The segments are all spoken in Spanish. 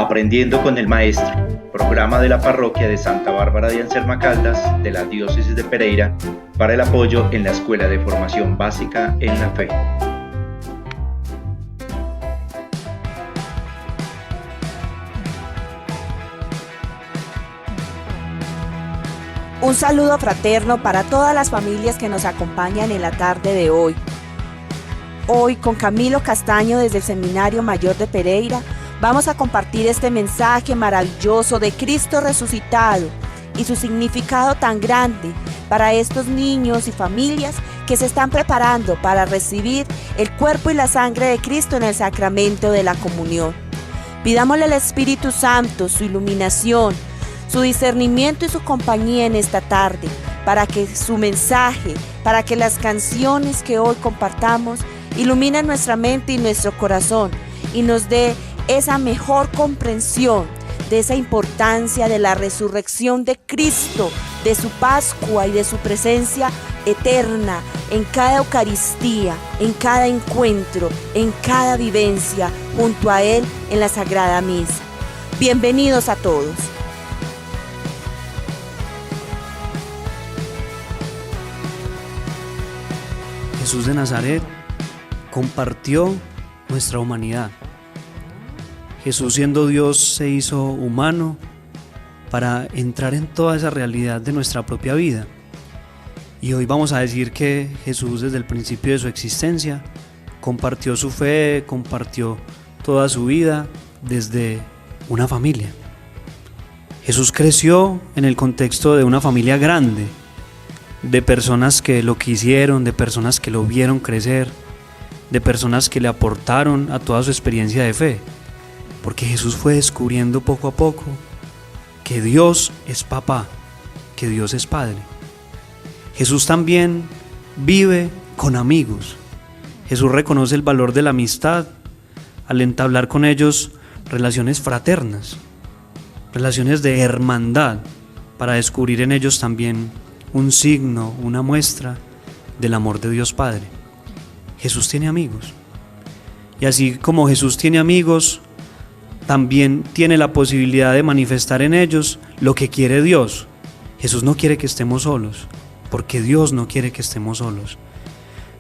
Aprendiendo con el Maestro, programa de la parroquia de Santa Bárbara de Anserma Caldas, de la Diócesis de Pereira, para el apoyo en la Escuela de Formación Básica en la Fe. Un saludo fraterno para todas las familias que nos acompañan en la tarde de hoy. Hoy, con Camilo Castaño desde el Seminario Mayor de Pereira, vamos a compartir este mensaje maravilloso de Cristo resucitado y su significado tan grande para estos niños y familias que se están preparando para recibir el cuerpo y la sangre de Cristo en el sacramento de la comunión. Pidámosle al Espíritu Santo su iluminación, su discernimiento y su compañía en esta tarde, para que su mensaje, para que las canciones que hoy compartamos iluminen nuestra mente y nuestro corazón y nos dé esa mejor comprensión de esa importancia de la resurrección de Cristo, de su Pascua y de su presencia eterna en cada Eucaristía, en cada encuentro, en cada vivencia junto a Él en la Sagrada Misa. Bienvenidos a todos. Jesús de Nazaret compartió nuestra humanidad. Jesús, siendo Dios, se hizo humano para entrar en toda esa realidad de nuestra propia vida. Y hoy vamos a decir que Jesús, desde el principio de su existencia, compartió su fe, compartió toda su vida desde una familia. Jesús creció en el contexto de una familia grande, de personas que lo quisieron, de personas que lo vieron crecer, de personas que le aportaron a toda su experiencia de fe, porque Jesús fue descubriendo poco a poco que Dios es papá, que Dios es padre. Jesús también vive con amigos. Jesús reconoce el valor de la amistad al entablar con ellos relaciones fraternas, relaciones de hermandad, para descubrir en ellos también un signo, una muestra del amor de Dios Padre. Jesús tiene amigos. Y así como Jesús tiene amigos, también tiene la posibilidad de manifestar en ellos lo que quiere Dios. Jesús no quiere que estemos solos, porque Dios no quiere que estemos solos.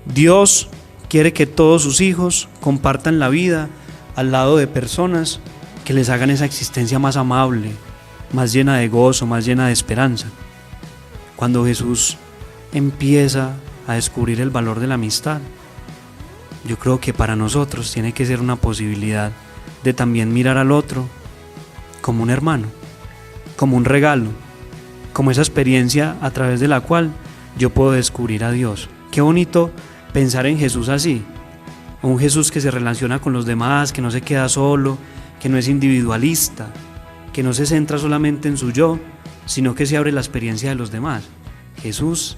Dios quiere que todos sus hijos compartan la vida al lado de personas que les hagan esa existencia más amable, más llena de gozo, más llena de esperanza. Cuando Jesús empieza a descubrir el valor de la amistad, yo creo que para nosotros tiene que ser una posibilidad de también mirar al otro como un hermano, como un regalo, como esa experiencia a través de la cual yo puedo descubrir a Dios. Qué bonito pensar en Jesús así, un Jesús que se relaciona con los demás, que no se queda solo, que no es individualista, que no se centra solamente en su yo, sino que se abre la experiencia de los demás. Jesús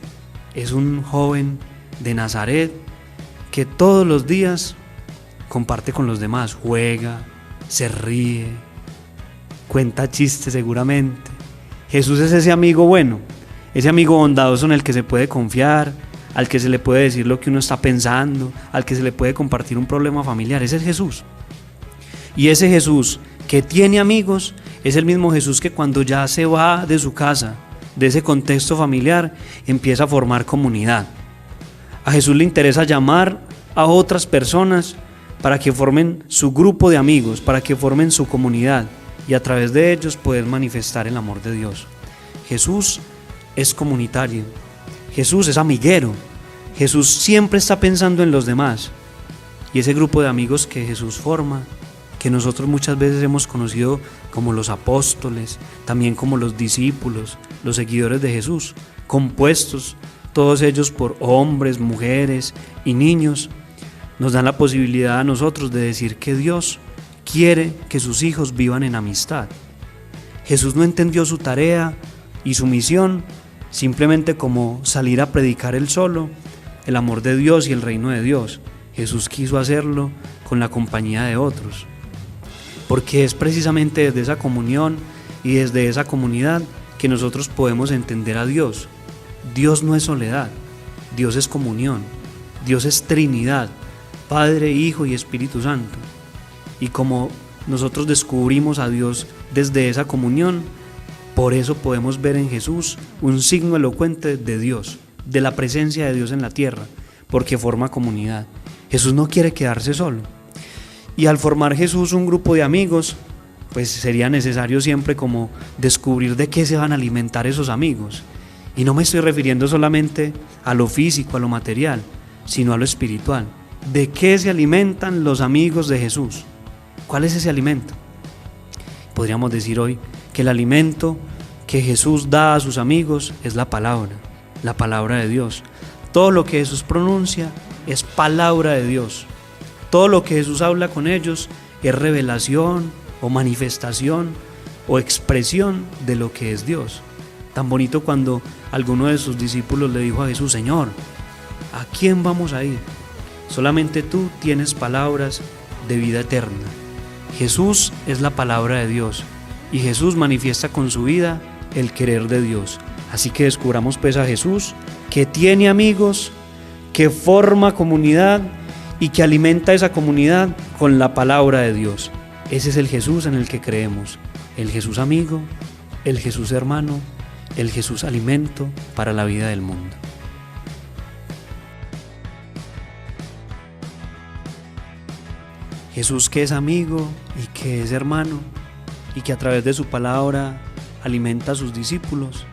es un joven de Nazaret que todos los días comparte con los demás, juega, se ríe, cuenta chistes seguramente. Jesús es ese amigo bueno, ese amigo bondadoso en el que se puede confiar, al que se le puede decir lo que uno está pensando, al que se le puede compartir un problema familiar. Ese es Jesús. Y ese Jesús que tiene amigos es el mismo Jesús que cuando ya se va de su casa, de ese contexto familiar, empieza a formar comunidad. A Jesús le interesa llamar a otras personas para que formen su grupo de amigos, para que formen su comunidad y a través de ellos poder manifestar el amor de Dios. Jesús es comunitario, Jesús es amiguero, Jesús siempre está pensando en los demás. Y ese grupo de amigos que Jesús forma, que nosotros muchas veces hemos conocido como los apóstoles, también como los discípulos, los seguidores de Jesús, compuestos todos ellos por hombres, mujeres y niños, nos dan la posibilidad a nosotros de decir que Dios quiere que sus hijos vivan en amistad. Jesús no entendió su tarea y su misión simplemente como salir a predicar él solo el amor de Dios y el reino de Dios. Jesús quiso hacerlo con la compañía de otros, porque es precisamente desde esa comunión y desde esa comunidad que nosotros podemos entender a Dios. Dios no es soledad, Dios es comunión, Dios es Trinidad, Padre, Hijo y Espíritu Santo. Y como nosotros descubrimos a Dios desde esa comunión. Por eso podemos ver en Jesús un signo elocuente de Dios, de la presencia de Dios en la tierra, porque forma comunidad. Jesús no quiere quedarse solo. Y al formar Jesús un grupo de amigos, pues sería necesario siempre como descubrir de qué se van a alimentar esos amigos. Y no me estoy refiriendo solamente a lo físico, a lo material, sino a lo espiritual. ¿De qué se alimentan los amigos de Jesús? ¿Cuál es ese alimento? Podríamos decir hoy que el alimento que Jesús da a sus amigos es la palabra de Dios. Todo lo que Jesús pronuncia es palabra de Dios. Todo lo que Jesús habla con ellos es revelación o manifestación o expresión de lo que es Dios. Tan bonito cuando alguno de sus discípulos le dijo a Jesús: Señor, ¿a quién vamos a ir? Solamente tú tienes palabras de vida eterna. Jesús es la palabra de Dios y Jesús manifiesta con su vida el querer de Dios. Así que descubramos pues a Jesús, que tiene amigos, que forma comunidad y que alimenta esa comunidad con la palabra de Dios. Ese es el Jesús en el que creemos, el Jesús amigo, el Jesús hermano, el Jesús alimento para la vida del mundo. Jesús que es amigo y que es hermano y que a través de su palabra alimenta a sus discípulos,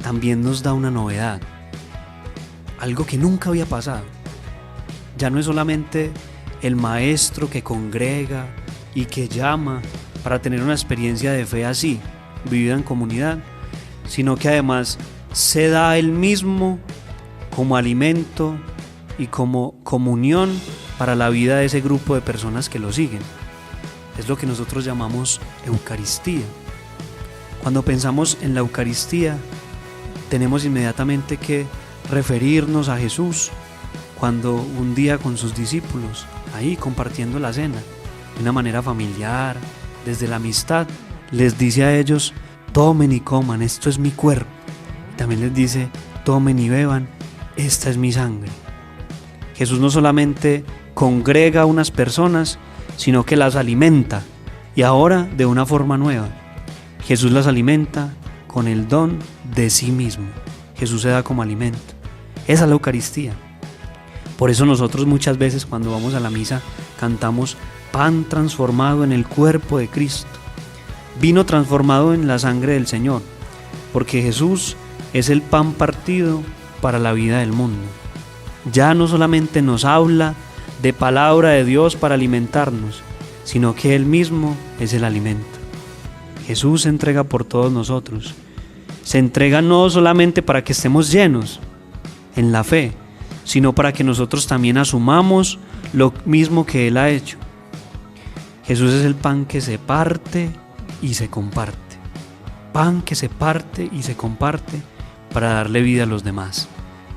también nos da una novedad, algo que nunca había pasado. Ya no es solamente el maestro que congrega y que llama para tener una experiencia de fe así, vivida en comunidad, sino que además se da él mismo como alimento y como comunión para la vida de ese grupo de personas que lo siguen. Es lo que nosotros llamamos Eucaristía. Cuando pensamos en la Eucaristía, tenemos inmediatamente que referirnos a Jesús cuando un día con sus discípulos, ahí compartiendo la cena, de una manera familiar, desde la amistad, les dice a ellos: tomen y coman, esto es mi cuerpo. También les dice: tomen y beban, esta es mi sangre. Jesús no solamente congrega a unas personas, sino que las alimenta, y ahora de una forma nueva. Jesús las alimenta con el don de sí mismo. Jesús se da como alimento. Esa es la Eucaristía. Por eso nosotros muchas veces cuando vamos a la misa cantamos: pan transformado en el cuerpo de Cristo, vino transformado en la sangre del Señor, porque Jesús es el pan partido para la vida del mundo. Ya no solamente nos habla de palabra de Dios para alimentarnos, sino que Él mismo es el alimento. Jesús se entrega por todos nosotros. Se entrega no solamente para que estemos llenos en la fe, sino para que nosotros también asumamos lo mismo que Él ha hecho. Jesús es el pan que se parte y se comparte. Pan que se parte y se comparte para darle vida a los demás.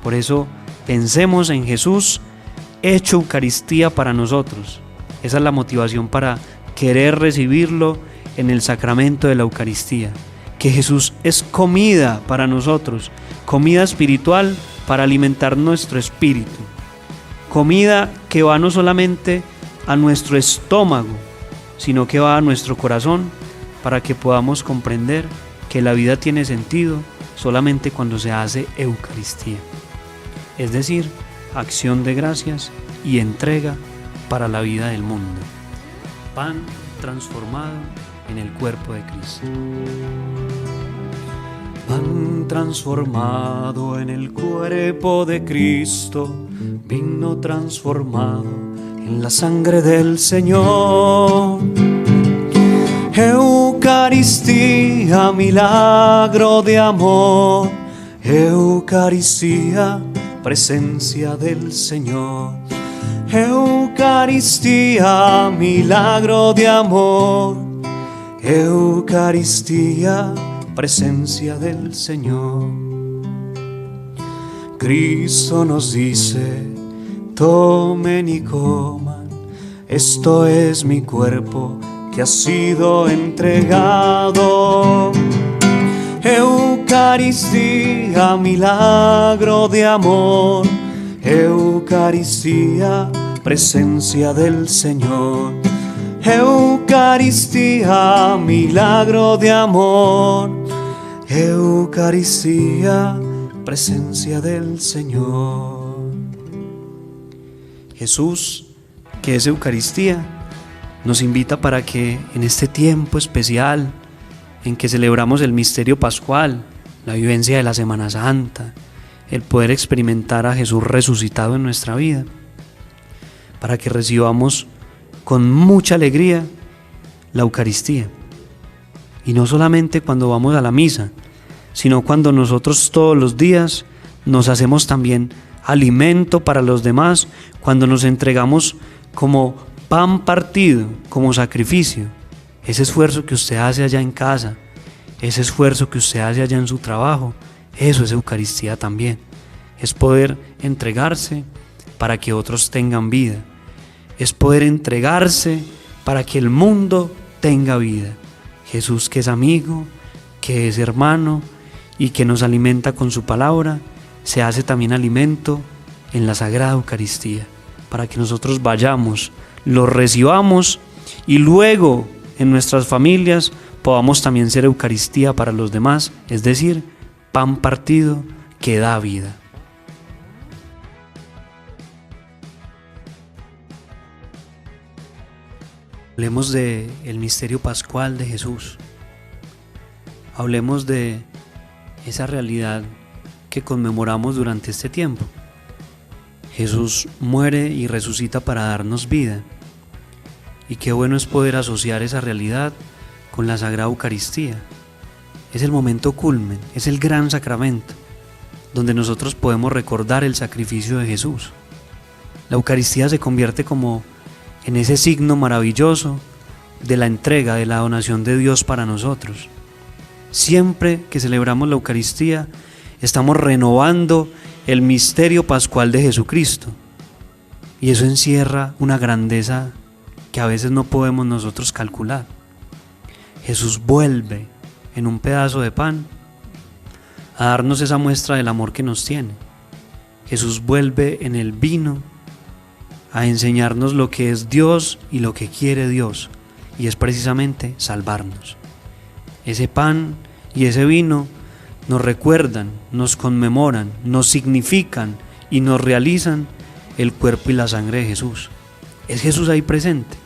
Por eso pensemos en Jesús hecho Eucaristía para nosotros. Esa es la motivación para querer recibirlo en el sacramento de la Eucaristía. Que Jesús es comida para nosotros, comida espiritual para alimentar nuestro espíritu. Comida que va no solamente a nuestro estómago, sino que va a nuestro corazón, para que podamos comprender que la vida tiene sentido solamente cuando se hace Eucaristía. Es decir, acción de gracias y entrega para la vida del mundo. Pan transformado en el cuerpo de Cristo. Pan transformado en el cuerpo de Cristo, vino transformado en la sangre del Señor. Eucaristía, milagro de amor. Eucaristía, presencia del Señor. Eucaristía, milagro de amor. Eucaristía, presencia del Señor. Cristo nos dice: tomen y coman, esto es mi cuerpo que ha sido entregado. Eucaristía, milagro de amor. Eucaristía, presencia del Señor. Eucaristía, Eucaristía, milagro de amor. Eucaristía, presencia del Señor. Jesús, que es Eucaristía, nos invita para que en este tiempo especial en que celebramos el misterio pascual, la vivencia de la Semana Santa, el poder experimentar a Jesús resucitado en nuestra vida, para que recibamos con mucha alegría la Eucaristía. Y no solamente cuando vamos a la misa, sino cuando nosotros todos los días nos hacemos también alimento para los demás, cuando nos entregamos como pan partido, como sacrificio. Ese esfuerzo que usted hace allá en casa, ese esfuerzo que usted hace allá en su trabajo, eso es Eucaristía también. Es poder entregarse para que otros tengan vida. Es poder entregarse para que el mundo tenga vida. Jesús, que es amigo, que es hermano y que nos alimenta con su palabra, se hace también alimento en la Sagrada Eucaristía, para que nosotros vayamos, lo recibamos y luego en nuestras familias podamos también ser Eucaristía para los demás, es decir, pan partido que da vida. Hablemos del misterio pascual de Jesús. Hablemos de esa realidad que conmemoramos durante este tiempo. Jesús muere y resucita para darnos vida. Y qué bueno es poder asociar esa realidad con la Sagrada Eucaristía. Es el momento culmen, es el gran sacramento, donde nosotros podemos recordar el sacrificio de Jesús. La Eucaristía se convierte como en ese signo maravilloso de la entrega, de la donación de Dios para nosotros. Siempre que celebramos la Eucaristía, estamos renovando el misterio pascual de Jesucristo. Y eso encierra una grandeza que a veces no podemos nosotros calcular. Jesús vuelve en un pedazo de pan a darnos esa muestra del amor que nos tiene. Jesús vuelve en el vino a enseñarnos lo que es Dios y lo que quiere Dios, y es precisamente salvarnos. Ese pan y ese vino nos recuerdan, nos conmemoran, nos significan y nos realizan el cuerpo y la sangre de Jesús. Es Jesús ahí presente,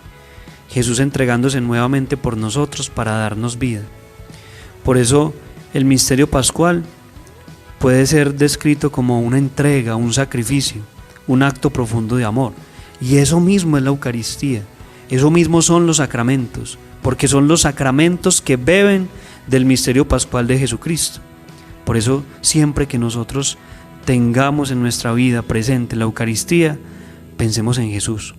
Jesús entregándose nuevamente por nosotros para darnos vida. Por eso el misterio pascual puede ser descrito como una entrega, un sacrificio, un acto profundo de amor. Y eso mismo es la Eucaristía, eso mismo son los sacramentos, porque son los sacramentos que beben del misterio pascual de Jesucristo. Por eso siempre que nosotros tengamos en nuestra vida presente la Eucaristía, pensemos en Jesús,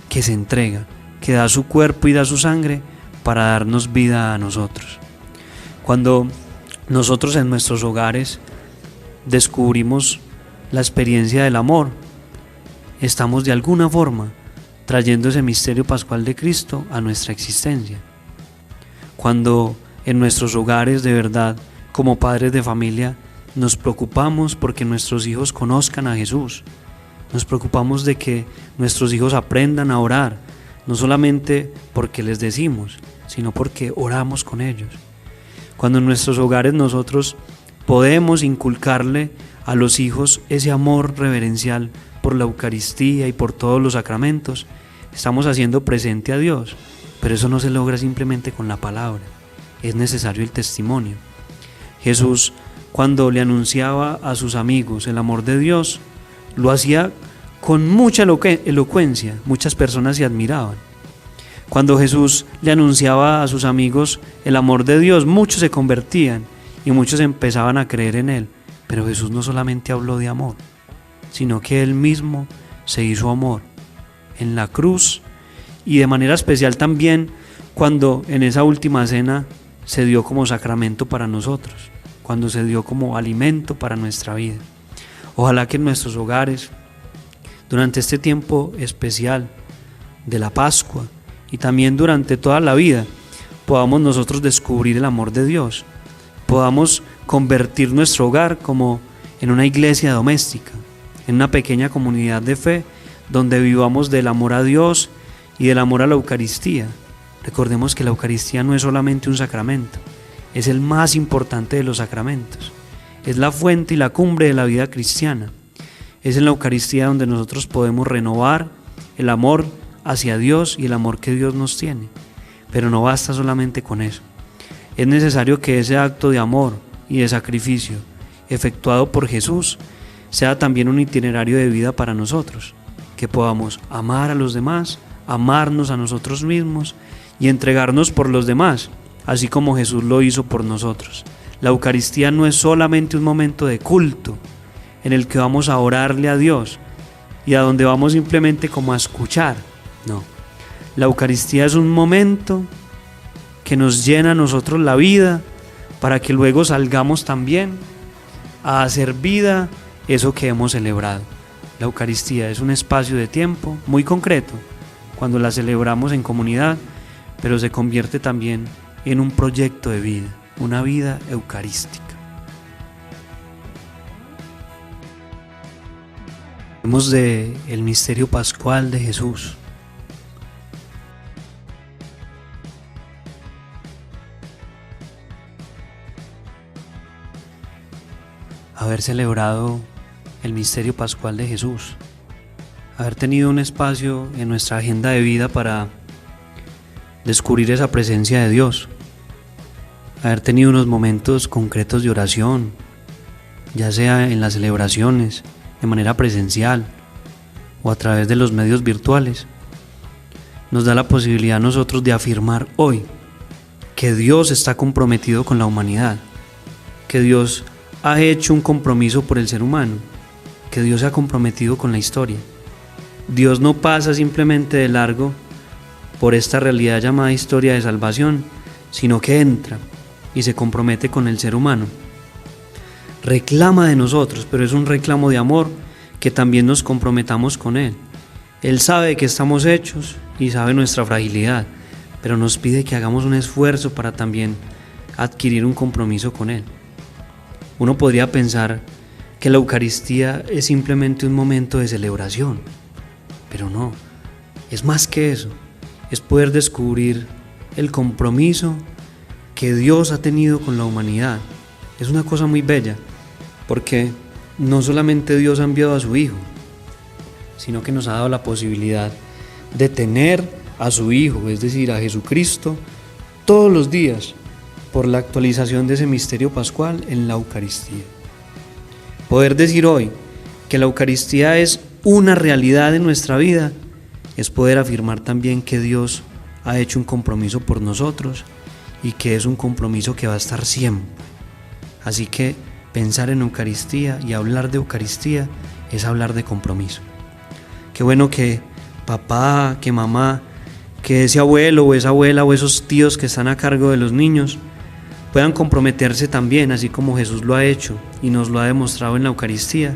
que se entrega, que da su cuerpo y da su sangre para darnos vida a nosotros. Cuando nosotros en nuestros hogares descubrimos la experiencia del amor, estamos de alguna forma trayendo ese misterio pascual de Cristo a nuestra existencia. Cuando en nuestros hogares de verdad, como padres de familia, nos preocupamos porque nuestros hijos conozcan a Jesús, nos preocupamos de que nuestros hijos aprendan a orar, no solamente porque les decimos, sino porque oramos con ellos. Cuando en nuestros hogares nosotros podemos inculcarle a los hijos ese amor reverencial por la Eucaristía y por todos los sacramentos, estamos haciendo presente a Dios, pero eso no se logra simplemente con la palabra, es necesario el testimonio. Jesús, cuando le anunciaba a sus amigos el amor de Dios, lo hacía con mucha elocuencia, muchas personas se admiraban. Cuando Jesús le anunciaba a sus amigos el amor de Dios, muchos se convertían y muchos empezaban a creer en Él. Pero Jesús no solamente habló de amor, sino que Él mismo se hizo amor en la cruz y de manera especial también cuando en esa última cena se dio como sacramento para nosotros, cuando se dio como alimento para nuestra vida. Ojalá que en nuestros hogares, durante este tiempo especial de la Pascua y también durante toda la vida, podamos nosotros descubrir el amor de Dios, podamos convertir nuestro hogar como en una iglesia doméstica, en una pequeña comunidad de fe donde vivamos del amor a Dios y del amor a la Eucaristía, Recordemos que la Eucaristía no es solamente un sacramento, es el más importante de los sacramentos. Es la fuente y la cumbre de la vida cristiana. Es en la Eucaristía donde nosotros podemos renovar el amor hacia Dios y el amor que Dios nos tiene. Pero no basta solamente con eso. Es necesario que ese acto de amor y de sacrificio efectuado por Jesús sea también un itinerario de vida para nosotros, que podamos amar a los demás, amarnos a nosotros mismos y entregarnos por los demás, así como Jesús lo hizo por nosotros. La Eucaristía no es solamente un momento de culto en el que vamos a orarle a Dios y a donde vamos simplemente como a escuchar. No, la Eucaristía es un momento que nos llena a nosotros la vida para que luego salgamos también a hacer vida eso que hemos celebrado. La Eucaristía es un espacio de tiempo muy concreto cuando la celebramos en comunidad, pero se convierte también en un proyecto de vida, una vida eucarística. Hablemos del misterio pascual de Jesús. Haber celebrado el misterio pascual de Jesús, haber tenido un espacio en nuestra agenda de vida para descubrir esa presencia de Dios, haber tenido unos momentos concretos de oración, ya sea en las celebraciones, de manera presencial o a través de los medios virtuales, nos da la posibilidad a nosotros de afirmar hoy que Dios está comprometido con la humanidad, que Dios ha hecho un compromiso por el ser humano, que Dios se ha comprometido con la historia. Dios no pasa simplemente de largo por esta realidad llamada historia de salvación, sino que entra y se compromete con el ser humano. Reclama de nosotros, pero es un reclamo de amor, que también nos comprometamos con Él. Él sabe que estamos hechos y sabe nuestra fragilidad, pero nos pide que hagamos un esfuerzo para también adquirir un compromiso con Él. Uno podría pensar que la Eucaristía es simplemente un momento de celebración, pero no, es más que eso, es poder descubrir el compromiso que Dios ha tenido con la humanidad. Es una cosa muy bella, porque no solamente Dios ha enviado a su Hijo, sino que nos ha dado la posibilidad de tener a su Hijo, es decir, a Jesucristo, todos los días, por la actualización de ese misterio pascual en la Eucaristía. Poder decir hoy que la Eucaristía es una realidad en nuestra vida es poder afirmar también que Dios ha hecho un compromiso por nosotros y que es un compromiso que va a estar siempre. Así que pensar en Eucaristía y hablar de Eucaristía es hablar de compromiso. Qué bueno que papá, que mamá, que ese abuelo o esa abuela o esos tíos que están a cargo de los niños puedan comprometerse también, así como Jesús lo ha hecho y nos lo ha demostrado en la Eucaristía,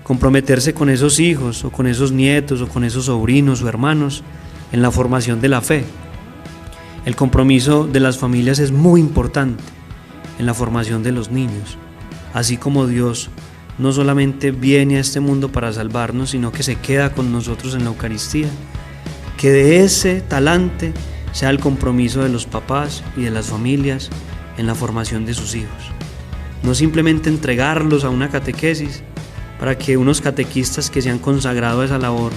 comprometerse con esos hijos o con esos nietos o con esos sobrinos o hermanos en la formación de la fe. El compromiso de las familias es muy importante en la formación de los niños, así como Dios no solamente viene a este mundo para salvarnos, sino que se queda con nosotros en la Eucaristía, que de ese talante sea el compromiso de los papás y de las familias en la formación de sus hijos. No simplemente entregarlos a una catequesis para que unos catequistas que se han consagrado a esa labor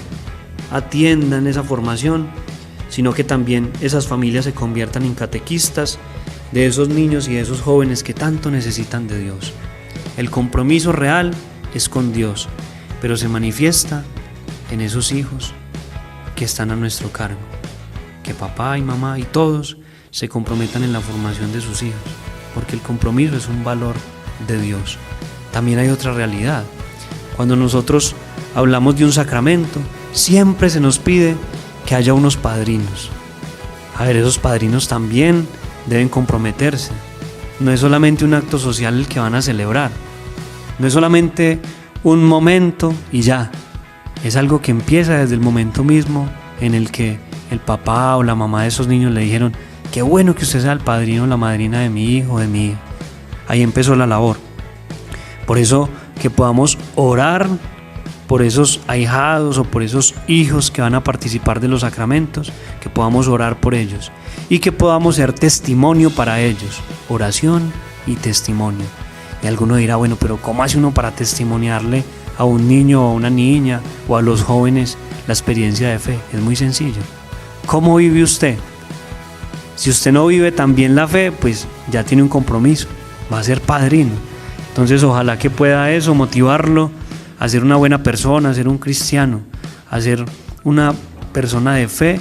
atiendan esa formación, sino que también esas familias se conviertan en catequistas de esos niños y de esos jóvenes que tanto necesitan de Dios. El compromiso real es con Dios, pero se manifiesta en esos hijos que están a nuestro cargo. Que papá y mamá y todos se comprometan en la formación de sus hijos, porque el compromiso es un valor de Dios. También hay otra realidad. Cuando nosotros hablamos de un sacramento, siempre se nos pide que haya unos padrinos. A ver, esos padrinos también deben comprometerse. No es solamente un acto social el que van a celebrar. No es solamente un momento y ya. Es algo que empieza desde el momento mismo en el que el papá o la mamá de esos niños le dijeron: qué bueno que usted sea el padrino o la madrina de mi hijo o de mi hija. Ahí empezó la labor. Por eso que podamos orar por esos ahijados o por esos hijos que van a participar de los sacramentos, que podamos orar por ellos y que podamos ser testimonio para ellos, oración y testimonio. Y alguno dirá, bueno, pero ¿cómo hace uno para testimoniarle a un niño o a una niña o a los jóvenes la experiencia de fe? Es muy sencillo. ¿Cómo vive usted? Si usted no vive también la fe, pues ya tiene un compromiso, va a ser padrino. Entonces ojalá que pueda eso motivarlo a ser una buena persona, a ser un cristiano, a ser una persona de fe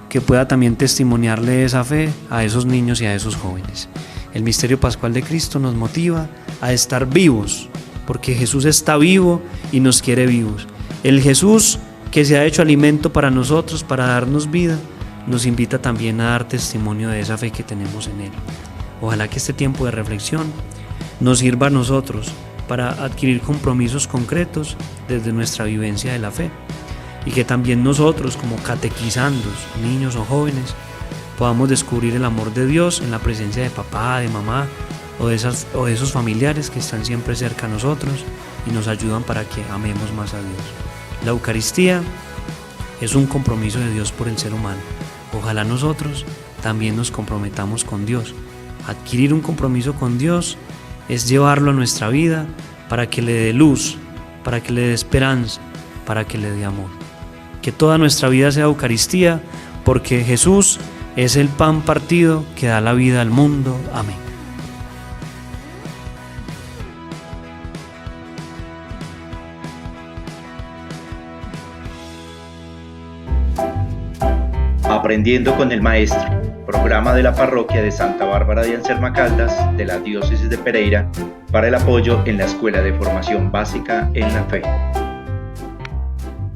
que pueda también testimoniarle esa fe a esos niños y a esos jóvenes. El misterio pascual de Cristo nos motiva a estar vivos, porque Jesús está vivo y nos quiere vivos. El Jesús que se ha hecho alimento para nosotros, para darnos vida, nos invita también a dar testimonio de esa fe que tenemos en Él. Ojalá que este tiempo de reflexión nos sirva a nosotros para adquirir compromisos concretos desde nuestra vivencia de la fe, y que también nosotros, como catequizandos, niños o jóvenes, podamos descubrir el amor de Dios en la presencia de papá, de mamá o de esos familiares que están siempre cerca a nosotros y nos ayudan para que amemos más a Dios. La Eucaristía es un compromiso de Dios por el ser humano. Ojalá nosotros también nos comprometamos con Dios. Adquirir un compromiso con Dios es llevarlo a nuestra vida para que le dé luz, para que le dé esperanza, para que le dé amor. Que toda nuestra vida sea Eucaristía, porque Jesús es el pan partido que da la vida al mundo. Amén. Aprendiendo con el Maestro, programa de la Parroquia de Santa Bárbara de Anserma Caldas de la Diócesis de Pereira para el apoyo en la Escuela de Formación Básica en la Fe.